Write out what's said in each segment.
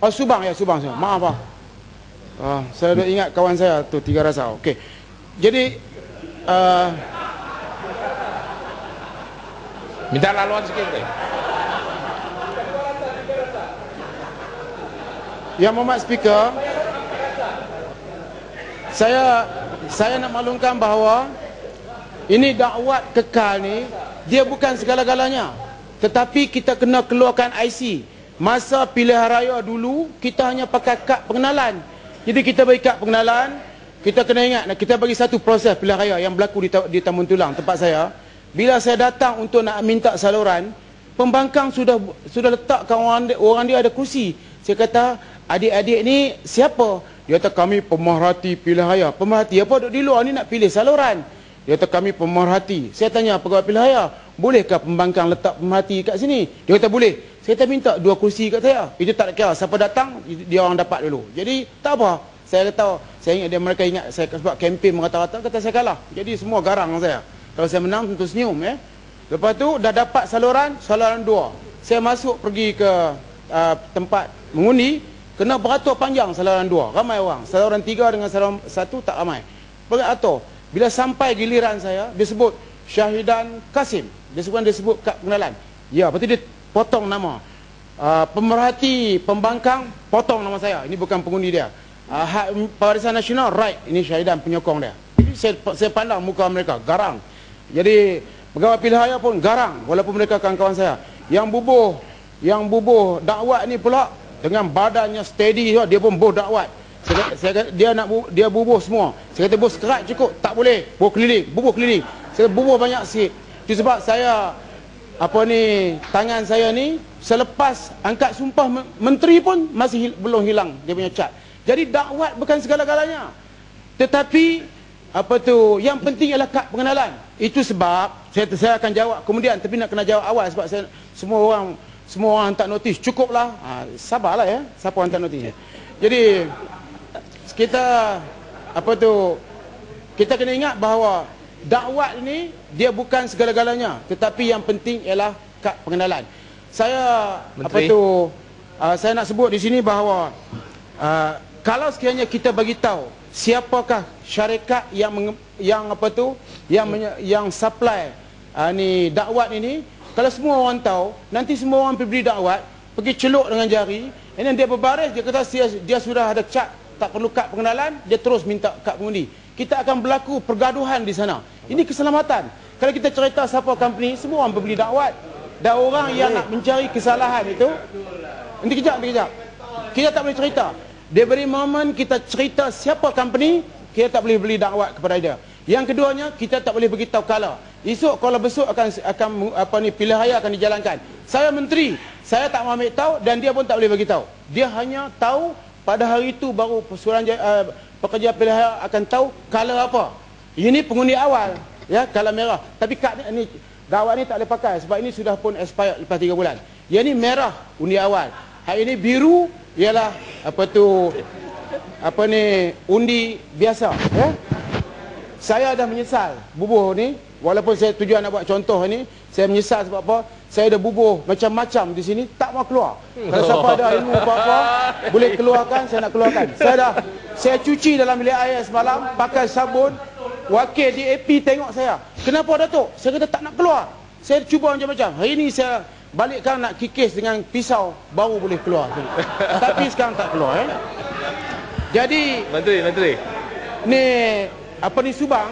Oh, Subang ya, Subang. Maaf lah. Saya dah ingat kawan saya tu, Tiga Rasa. Okey. Jadi minta laluan sikit deh. Yang Mohd Speaker, saya nak maklumkan bahawa ini dakwat kekal ni, dia bukan segala-galanya. Tetapi kita kena keluarkan IC. Masa pilihan raya dulu, kita hanya pakai kad pengenalan. Jadi kita bagi kad pengenalan, kita kena ingat, kita bagi satu proses pilihan raya yang berlaku di Tamun Tulang, tempat saya. Bila saya datang untuk nak minta saluran, pembangkang sudah letakkan orang dia ada kursi. Saya kata, adik-adik ni siapa? Dia kata, kami pemerhati pilihan raya. Pemerhati apa duduk di luar ni nak pilih saluran? Dia kata, kami pemerhati. Saya tanya pegawai pilihan raya, bolehkah pembangkang letak pemerhati kat sini? Dia kata, boleh. Saya kata, minta 2 kursi kat saya. Itu tak kira, siapa datang, dia orang dapat dulu. Jadi, tak apa. Saya kata, saya ingat mereka ingat saya sebab kempen merata-rata, kata saya kalah. Jadi, semua garang saya. Kalau saya menang, tentu senyum. Lepas tu, dah dapat saluran 2. Saya masuk pergi ke tempat mengundi, kena beratur panjang saluran 2. Ramai orang. Saluran 3 dengan saluran 1 tak ramai. Beratur. Bila sampai giliran saya, dia sebut Syahidan Kasim. Dia sebut kad pengenalan. Ya, lepas tu dia potong nama. Pemerhati pembangkang, potong nama saya. Ini bukan pengundi dia. Hak Warisan Nasional, right. Ini Syahidan penyokong dia. Jadi saya pandang muka mereka, garang. Jadi pegawai pilihan raya pun garang, walaupun mereka kawan-kawan saya. Yang bubuh dakwat ni pula dengan badannya steady, dia pun bubuh dakwat. Saya kata, dia bubuh semua. Saya kata, bos kerat cukup, tak boleh. Bubuh keliling. Saya bubuh banyak sikit. Itu sebab saya tangan saya ni selepas angkat sumpah menteri pun masih belum hilang dia punya cat. Jadi dakwat bukan segala-galanya. Tetapi yang penting ialah kad pengenalan. Itu sebab saya akan jawab kemudian, tapi nak kena jawab awal sebab semua orang hantar notis. Cukuplah. Sabarlah ya, siapa hantar notis. Jadi kita kita kena ingat bahawa dakwat ini dia bukan segala-galanya, tetapi yang penting ialah kad pengenalan. Saya saya nak sebut di sini bahawa kalau sekiranya kita bagi tahu siapakah syarikat yang supply ni dakwat ini, kalau semua orang tahu, nanti semua orang pergi dakwat, pergi celuk dengan jari, dan dia berbaris, dia kata dia sudah ada cat, tak perlu kad pengenalan, dia terus minta kad pengundi. Kita akan berlaku pergaduhan di sana. Ini keselamatan. Kalau kita cerita siapa company, semua orang beli dakwat. Dan orang yang nak mencari kesalahan itu, nanti kejap. Kita tak boleh cerita. Dia beri momen kita cerita siapa company, kita tak boleh beli dakwat kepada dia. Yang keduanya, kita tak boleh beritahu kala. Esok kalau besok akan pilihan raya akan dijalankan. Saya menteri, saya tak mahu ambil tahu dan dia pun tak boleh beritahu. Dia hanya tahu pada hari itu baru pekerja pilihan raya akan tahu kala apa. Ini pengundi awal, ya, kala merah. Tapi kad ni dakwat ni tak boleh pakai sebab ini sudah pun expired lepas 3 bulan. Yang ni merah undi awal. Hari ini biru ialah undi biasa, ya. Saya dah menyesal bubuh ni, walaupun saya tujuan nak buat contoh ni, saya menyesal sebab apa? Saya dah bubuh macam-macam di sini, tak mau keluar. Kalau siapa ada ilmu apa-apa, boleh keluarkan, saya nak keluarkan. Saya cuci dalam bilik air semalam, pakai sabun. Wakil DAP tengok saya. Kenapa Datuk? Saya kata tak nak keluar. Saya cuba macam-macam. Hari ni saya balikkan nak kikis dengan pisau, baru boleh keluar. Tapi sekarang tak keluar. Jadi, Menteri. Ni Subang,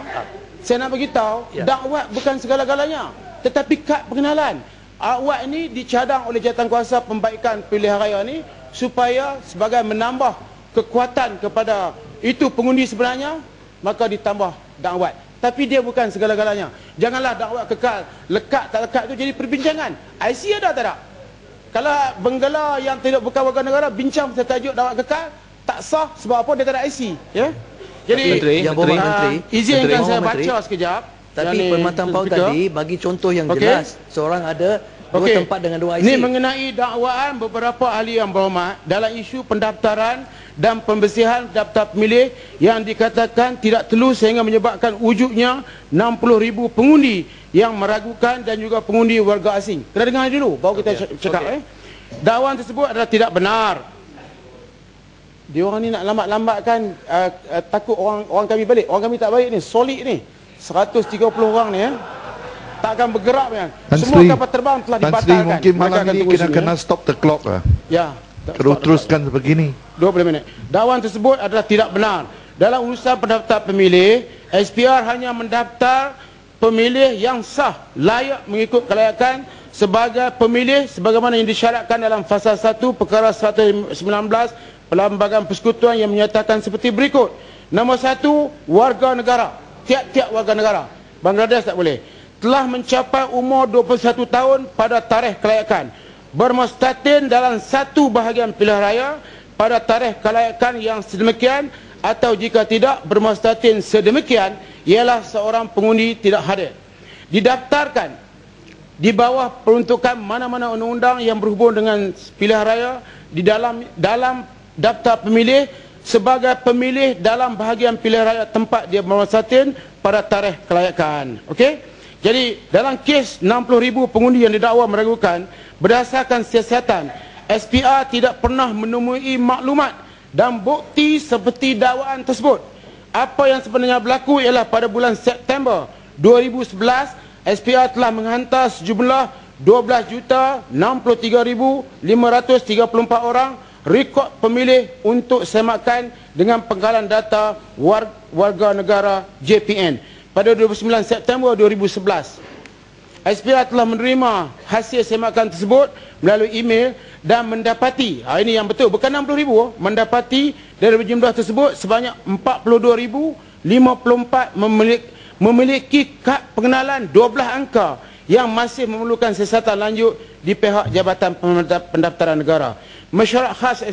saya nak beritahu, dakwat bukan segala-galanya, tetapi kad pengenalan. Awak ini dicadang oleh jawatankuasa pembaikan pilihan raya ni supaya sebagai menambah kekuatan kepada itu pengundi sebenarnya, maka ditambah dakwat. Tapi dia bukan segala-galanya. Janganlah dakwat kekal, lekat tak lekat itu jadi perbincangan. IC ada tak ada? Kalau Benggala yang tidak bukan warga negara bincang tajuk dakwat kekal, tak sah sebab apa? Dia tak ada IC, ya. Jadi Menteri, izinkan saya baca sekejap. Tapi Perkhidmatan PAU tadi bagi contoh yang jelas. Seorang ada 2 tempat dengan 2 IC. Ini mengenai dakwaan beberapa ahli yang berhormat dalam isu pendaftaran dan pembersihan daftar pemilih yang dikatakan tidak telus sehingga menyebabkan wujudnya 60,000 pengundi yang meragukan dan juga pengundi warga asing. Kena dengar dulu baru kita cakap. Dakwaan tersebut adalah tidak benar. Dia orang ni nak lambat-lambatkan, takut orang kami balik. Orang kami tak balik ni, solid ni. 130 orang ni tak akan bergerak ni. Semua kapal terbang telah dibatalkan. Tan Sri, mungkin malam ini kita kena stop the clock lah. Ya. Teruskan sebegini. 20 minit. Dakwaan tersebut adalah tidak benar. Dalam urusan pendaftar pemilih, SPR hanya mendaftar pemilih yang sah, layak mengikut kelayakan sebagai pemilih sebagaimana yang disyaratkan dalam fasa 1 perkara 119 Perlembagaan Persekutuan yang menyatakan seperti berikut. Nombor 1, warga negara. Tiap-tiap warga negara. Bangladesh tak boleh. Telah mencapai umur 21 tahun pada tarikh kelayakan. Bermustatin dalam satu bahagian pilihan raya pada tarikh kelayakan yang sedemikian, atau jika tidak bermustatin sedemikian, ialah seorang pengundi tidak hadir. Didaftarkan di bawah peruntukan mana-mana undang-undang yang berhubung dengan pilihan raya di dalam daftar pemilih sebagai pemilih dalam bahagian pilihan raya tempat dia bermustatin pada tarikh kelayakan. Okey? Jadi dalam kes 60,000 pengundi yang didakwa meragukan, berdasarkan siasatan, SPR tidak pernah menemui maklumat dan bukti seperti dakwaan tersebut. Apa yang sebenarnya berlaku ialah pada bulan September 2011, SPR telah menghantar sejumlah 12,63,534 orang rekod pemilih untuk semakan dengan penggalan data warga negara JPN. Pada 29 September 2011, SPR telah menerima hasil semakan tersebut melalui email dan mendapati, ini yang betul, bukan 60,000, mendapati dari jumlah tersebut sebanyak 42,054 memiliki kad pengenalan 12 angka yang masih memerlukan siasatan lanjut di pihak Jabatan Pendaftaran Negara. Mesyuarat khas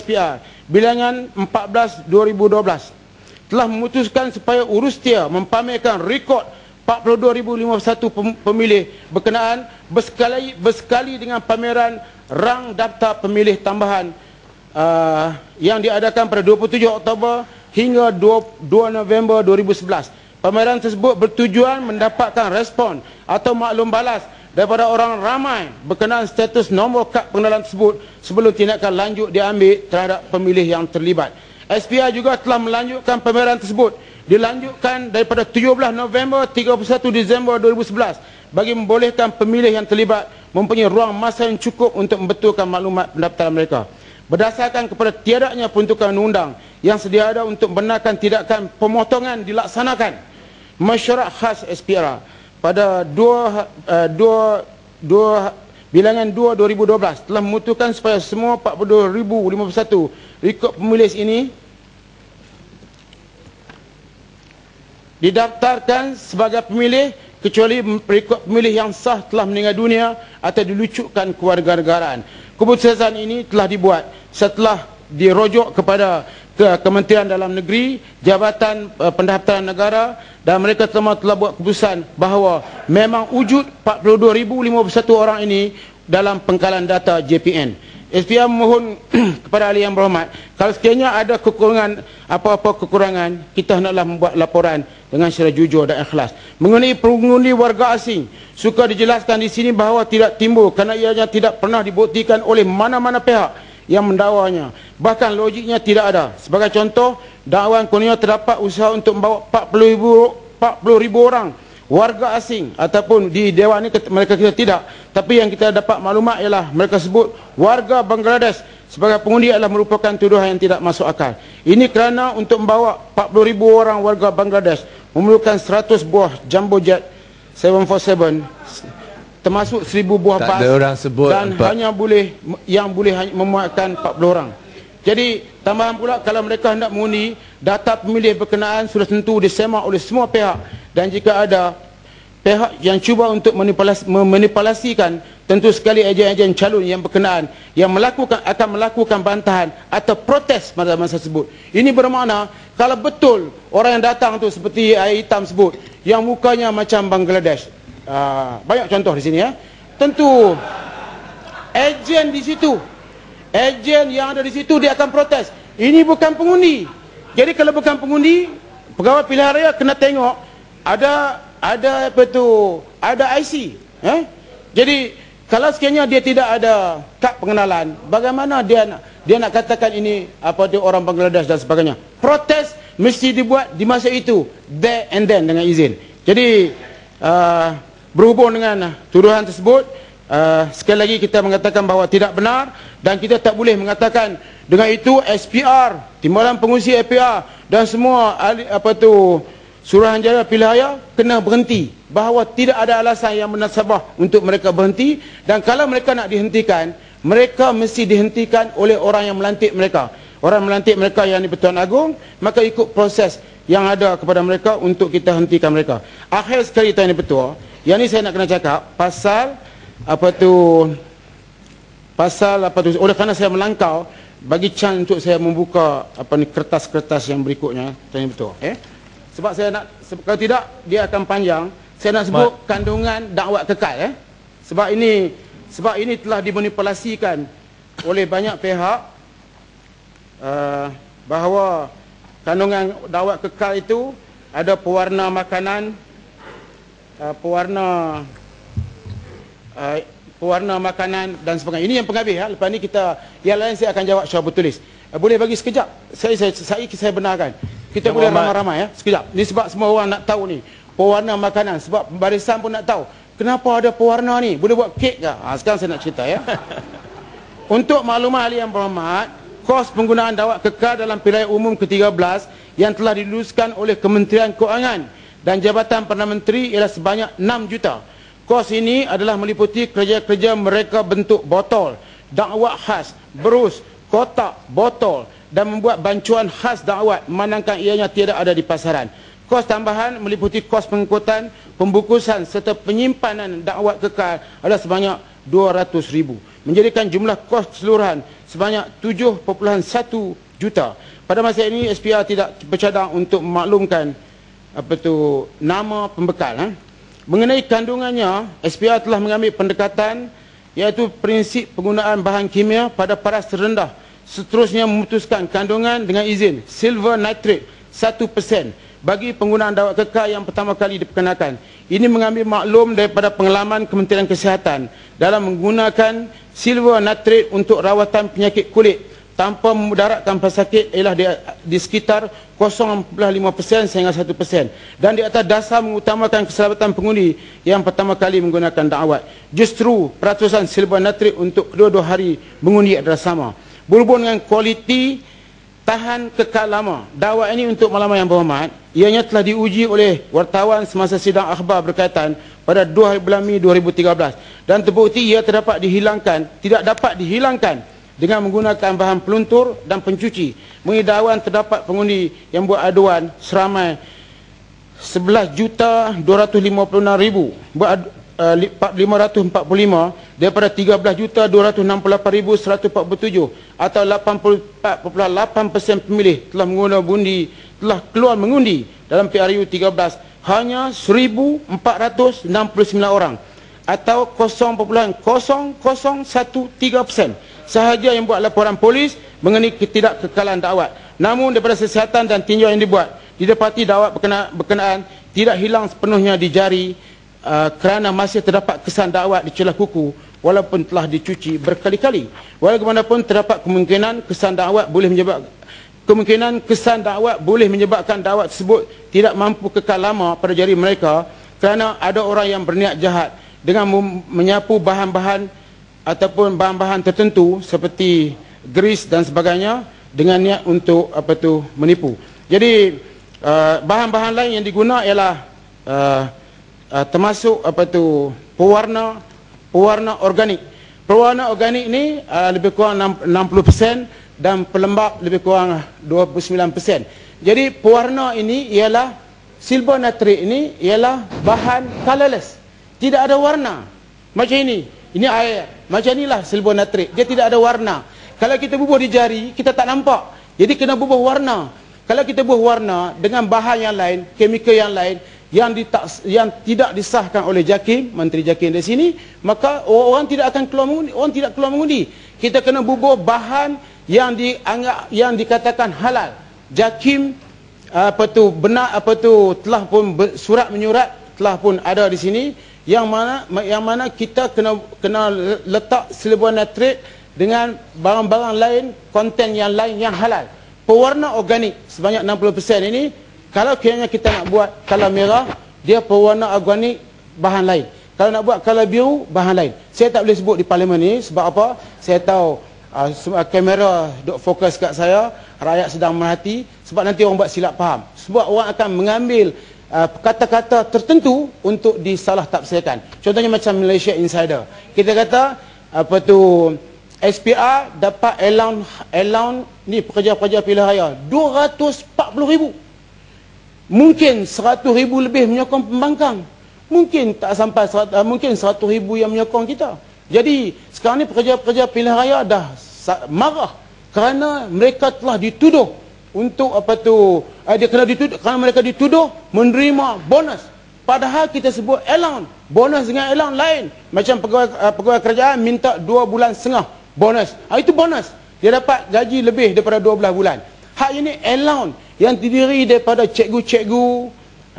SPR bilangan 14/2012 telah memutuskan supaya Urustia mempamerkan rekod 42,051 pemilih berkenaan bersekali dengan pameran rang daftar pemilih tambahan yang diadakan pada 27 Oktober hingga 2 November 2011. Pameran tersebut bertujuan mendapatkan respon atau maklum balas daripada orang ramai berkenaan status nombor kad pengenalan tersebut sebelum tindakan lanjut diambil terhadap pemilih yang terlibat. SPR juga telah melanjutkan pameran tersebut, dilanjutkan daripada 17 November 31 Disember 2011 bagi membolehkan pemilih yang terlibat mempunyai ruang masa yang cukup untuk membetulkan maklumat pendaftaran mereka. Berdasarkan kepada tiadanya peruntukan undang yang sedia ada untuk membenarkan tindakan pemotongan dilaksanakan, mesyuarat khas SPR pada bilangan 2/2012 telah memutuskan supaya semua 42,051 rekod pemilih ini didaftarkan sebagai pemilih kecuali rekod pemilih yang sah telah meninggal dunia atau dilucutkan kewarganegaraan. Keputusan ini telah dibuat setelah dirujuk kepada Kementerian Dalam Negeri, Jabatan Pendaftaran Negara, dan mereka telah buat keputusan bahawa memang wujud 42,051 orang ini dalam pengkalan data JPN. SPR memohon kepada ahli yang berhormat, kalau sekiranya ada kekurangan, apa-apa kekurangan, kita hendaklah membuat laporan dengan secara jujur dan ikhlas. Mengenai pengundi warga asing, suka dijelaskan di sini bahawa tidak timbul kerana ianya tidak pernah dibuktikan oleh mana-mana pihak yang mendakwanya. Bahkan logiknya tidak ada. Sebagai contoh, dakwaan kononnya terdapat usaha untuk membawa 40,000 orang warga asing, ataupun di dewan ini mereka kita tidak, tapi yang kita dapat maklumat ialah mereka sebut warga Bangladesh sebagai pengundi adalah merupakan tuduhan yang tidak masuk akal. Ini kerana untuk membawa 40,000 orang warga Bangladesh memerlukan 100 buah jumbo jet 747 termasuk 1,000 buah bas dan hanya boleh memuatkan 40 orang. Jadi tambahan pula, kalau mereka hendak mengundi, data pemilih berkenaan sudah tentu disemak oleh semua pihak, dan jika ada pihak yang cuba untuk memanipulasikan, tentu sekali ejen-ejen calon yang berkenaan yang akan melakukan bantahan atau protes pada masa tersebut. Ini bermakna kalau betul orang yang datang tu seperti air hitam sebut yang mukanya macam Bangladesh, banyak contoh di sini ya, tentu ejen di situ, ejen yang ada di situ dia akan protes. Ini bukan pengundi. Jadi kalau bukan pengundi, pegawai pilihan raya kena tengok ada apa tu, ada IC. Jadi kalau sekiranya dia tidak ada kad pengenalan, bagaimana dia dia nak katakan ini apa tu orang Bangladesh dan sebagainya. Protes mesti dibuat di masa itu, there and then, dengan izin. Jadi berhubung dengan tuduhan tersebut, sekali lagi kita mengatakan bahawa tidak benar, dan kita tak boleh mengatakan dengan itu SPR, Timbalan Pengurusi SPR dan semua Suruhanjaya Pilihan kena berhenti, bahawa tidak ada alasan yang munasabah untuk mereka berhenti, dan kalau mereka nak dihentikan, mereka mesti dihentikan oleh orang yang melantik mereka. Orang melantik mereka yang di Pertuan Agong, maka ikut proses yang ada kepada mereka untuk kita hentikan mereka. Akhir sekali Tuan Yang Bertuah, yang ni saya nak kena cakap pasal oleh kerana saya melangkau, bagi chance untuk saya membuka kertas-kertas yang berikutnya Tuan Yang Bertuah. Sebab saya nak, kalau tidak dia akan panjang. Saya nak sebut kandungan dakwat kekal. Sebab ini telah dimanipulasikan oleh banyak pihak, bahawa kandungan dakwat kekal itu ada pewarna makanan, pewarna makanan dan sebagainya. Ini yang penghabis. Lepas ni yang lain saya akan jawab secara bertulis. Boleh bagi sekejap? Saya benarkan. Kita boleh ramai-ramai sekejap. Ni sebab semua orang nak tahu ni. Pewarna makanan. Sebab barisan pun nak tahu. Kenapa ada pewarna ni? Boleh buat kek ke? Sekarang saya nak cerita Untuk maklumat ahli yang berhormat, kos penggunaan dakwat kekal dalam Pilihan Umum ke-13 yang telah diluluskan oleh Kementerian Keuangan dan Jabatan Perdana Menteri ialah sebanyak 6 juta. Kos ini adalah meliputi kerja-kerja mereka bentuk botol, dakwat khas, berus, kotak, botol, dan membuat bancuan khas dakwat memandangkan ianya tidak ada di pasaran. Kos tambahan meliputi kos pengangkutan, pembungkusan serta penyimpanan dakwat kekal adalah sebanyak 200,000, menjadikan jumlah kos keseluruhan sebanyak 7.1 juta. Pada masa ini SPR tidak bercadang untuk memaklumkan nama pembekal. Mengenai kandungannya, SPR telah mengambil pendekatan iaitu prinsip penggunaan bahan kimia pada paras terendah. Seterusnya memutuskan kandungan dengan izin silver nitrate 1% bagi penggunaan dakwat kekal yang pertama kali diperkenalkan. Ini mengambil maklum daripada pengalaman Kementerian Kesihatan dalam menggunakan silver nitrate untuk rawatan penyakit kulit tanpa memudaratkan pesakit ialah di sekitar 0.5% sehingga 1%, dan di atas dasar mengutamakan keselamatan pengundi yang pertama kali menggunakan dakwat. Justru peratusan silver nitrate untuk kedua-dua hari mengundi adalah sama. Berhubung dengan kualiti tahan kekal lama dakwat ini, untuk maklumat yang berhormat, ianya telah diuji oleh wartawan semasa sidang akhbar berkaitan pada 2 bulan Mei 2013 dan terbukti ia tidak dapat dihilangkan dengan menggunakan bahan peluntur dan pencuci. Mengidawan terdapat pengundi yang buat aduan seramai 11,256,545 daripada 13,268,147 atau 84.8% pemilih telah keluar mengundi dalam PRU 13. Hanya 1,469 orang atau 0.0013% sahaja yang buat laporan polis mengenai ketidakkekalan dakwat. Namun daripada siasatan dan tinjauan yang dibuat, didapati dakwat berkenaan tidak hilang sepenuhnya di jari kerana masih terdapat kesan dakwat di celah kuku walaupun telah dicuci berkali-kali. Walaupun terdapat kemungkinan kesan dakwat boleh menyebabkan dakwat tersebut tidak mampu kekal lama pada jari mereka kerana ada orang yang berniat jahat dengan menyapu bahan-bahan ataupun bahan-bahan tertentu seperti grease dan sebagainya dengan niat untuk menipu. Jadi bahan-bahan lain yang digunakan ialah termasuk pewarna organik. Pewarna organik ni lebih kurang 60% dan pelembab lebih kurang 29%. Jadi pewarna ini ialah silver nitrate, ini ialah bahan colorless, tidak ada warna. Macam ini air. Macam inilah silver nitrate, dia tidak ada warna. Kalau kita bubuh di jari, kita tak nampak. Jadi kena bubuh warna. Kalau kita bubuh warna dengan bahan yang lain, kemikal yang lain yang tidak disahkan oleh JAKIM, Menteri JAKIM di sini, maka orang tidak akan keluar mengundi. Kita kena bubuh bahan yang dikatakan halal. JAKIM telah pun surat menyurat telah pun ada di sini yang mana kita kena letak silver nitrate dengan barang-barang lain, konten yang lain yang halal. Pewarna organik sebanyak 60% ini, kalau kiranya kita nak buat color merah, dia pewarna organik bahan lain. Kalau nak buat color biru, bahan lain. Saya tak boleh sebut di parlimen ni sebab apa? Saya tahu kamera duk fokus kat saya, rakyat sedang merhati, sebab nanti orang buat silap faham. Sebab orang akan mengambil kata-kata tertentu untuk disalah tafsirkan. Contohnya macam Malaysia Insider. Kita kata apa tu, SPR dapat allowance ni pekerja-pekerja pilihan raya 240,000. Mungkin 100,000 lebih menyokong pembangkang. Mungkin tak sampai 100,000 yang menyokong kita. Jadi sekarang ni pekerja-pekerja pilihan raya dah marah kerana mereka telah dituduh untuk apa tu, dia kena dituduh kerana mereka dituduh menerima bonus. Padahal kita sebut allowance, bonus dengan allowance lain. Macam pegawai kerajaan minta 2,5 bulan bonus. Itu bonus. Dia dapat gaji lebih daripada 12 bulan. Hak ini allowance yang terdiri daripada cikgu-cikgu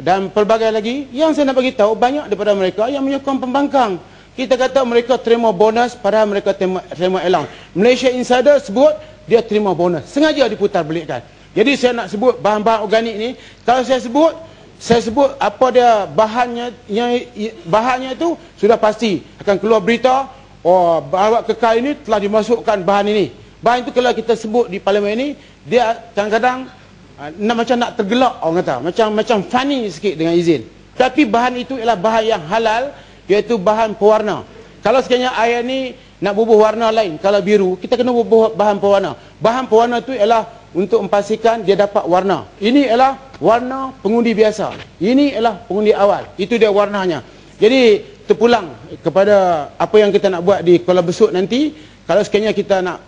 dan pelbagai lagi. Yang saya nak bagi tahu, banyak daripada mereka yang menyokong pembangkang. Kita kata mereka terima bonus padahal mereka terima allowance. Malaysia Insider sebut dia terima bonus. Sengaja diputar belikkan. Jadi saya nak sebut bahan-bahan organik ni, kalau saya sebut apa dia bahannya itu sudah pasti akan keluar berita, oh bahan kekal ini telah dimasukkan bahan ini. Bahan itu kalau kita sebut di parlimen ini, dia kadang-kadang macam nak tergelak orang kata, macam funny sikit dengan izin. Tapi bahan itu ialah bahan yang halal, iaitu bahan pewarna. Kalau sekiranya air ni nak bubuh warna lain, kalau biru, kita kena bubuh bahan pewarna. Bahan pewarna itu ialah untuk memastikan dia dapat warna. Ini ialah warna pengundi biasa. Ini ialah pengundi awal. Itu dia warnanya. Jadi terpulang kepada apa yang kita nak buat di Kuala Besut nanti, kalau sekiranya kita nak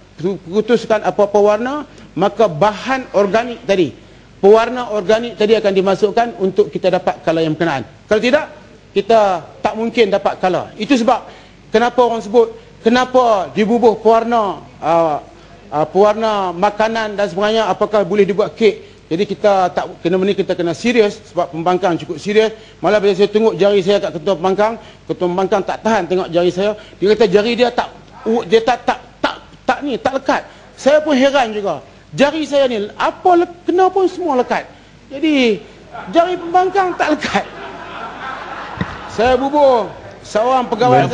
putuskan apa-apa warna, maka bahan organik tadi, pewarna organik tadi akan dimasukkan untuk kita dapat color yang berkenaan. Kalau tidak, kita tak mungkin dapat color. Itu sebab kenapa orang sebut, kenapa dibubuh pewarna pewarna makanan dan sebagainya, apakah boleh dibuat kek. Jadi kita tak kena kita kena serius, sebab pembangkang cukup serius. Malah bila saya tengok jari saya kat ketua pembangkang tak tahan tengok jari saya. Dia kata jari dia tak lekat. Saya pun heran juga. Jari saya ni kena pun semua lekat. Jadi jari pembangkang tak lekat. Saya bubuh seorang pegawai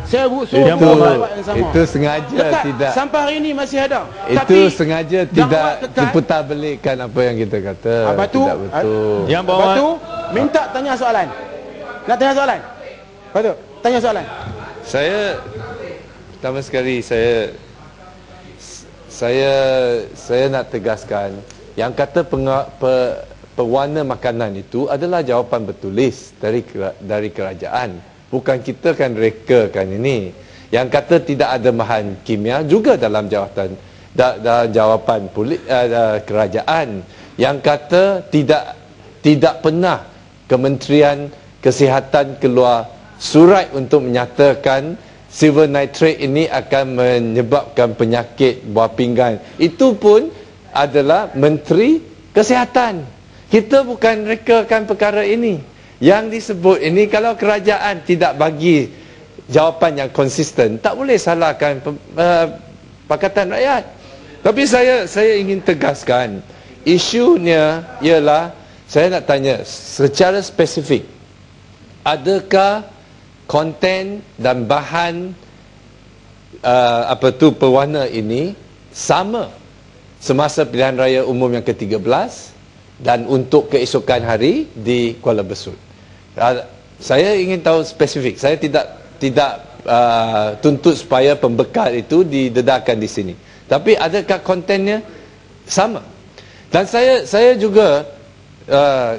saya suruh yang sama. Itu sengaja lekat. Tidak. Sampai hari ini masih ada. Itu tapi sengaja tidak diputar belikkan apa yang kita kata. Batu, tidak betul. Yang bawah Batu minta tanya soalan. Nak tanya soalan? Batu, tanya soalan. Saya pertama sekali saya nak tegaskan yang kata pewarna makanan itu adalah jawapan bertulis dari kerajaan. Bukan kita kan rekakan ini. Yang kata tidak ada bahan kimia juga dalam jawapan kerajaan. Yang kata tidak pernah Kementerian Kesihatan keluar surat untuk menyatakan silver nitrate ini akan menyebabkan penyakit buah pinggan. Itu pun adalah Menteri Kesihatan. Kita bukan rekakan perkara ini. Yang disebut ini, kalau kerajaan tidak bagi jawapan yang konsisten, tak boleh salahkan Pakatan Rakyat. Tapi saya ingin tegaskan, isunya ialah, saya nak tanya secara spesifik, adakah konten dan bahan pewarna ini sama semasa pilihan raya umum yang ke-13 dan untuk keesokan hari di Kuala Besut? Saya ingin tahu spesifik. Saya tidak tuntut supaya pembekal itu didedahkan di sini. Tapi adakah kontennya sama? Dan saya juga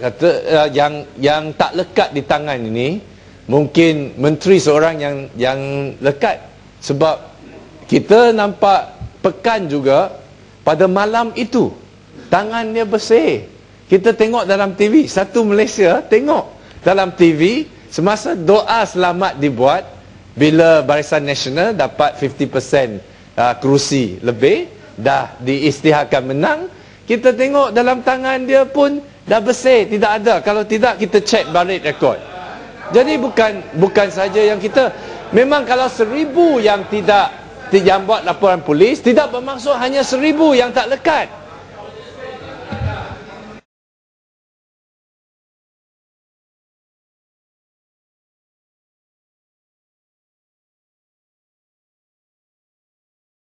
kata yang tak lekat di tangan ini mungkin menteri seorang yang lekat, sebab kita nampak pekan juga pada malam itu tangan dia bersih. Kita tengok dalam TV, satu Malaysia tengok dalam TV semasa doa selamat dibuat bila Barisan Nasional dapat 50% kerusi lebih, dah diisytiharkan menang. Kita tengok dalam tangan dia pun dah bersih, tidak ada. Kalau tidak, kita cek balik rekod. Jadi bukan saja yang kita, memang kalau 1,000 yang tidak yang buat laporan polis tidak bermaksud hanya 1,000 yang tak lekat.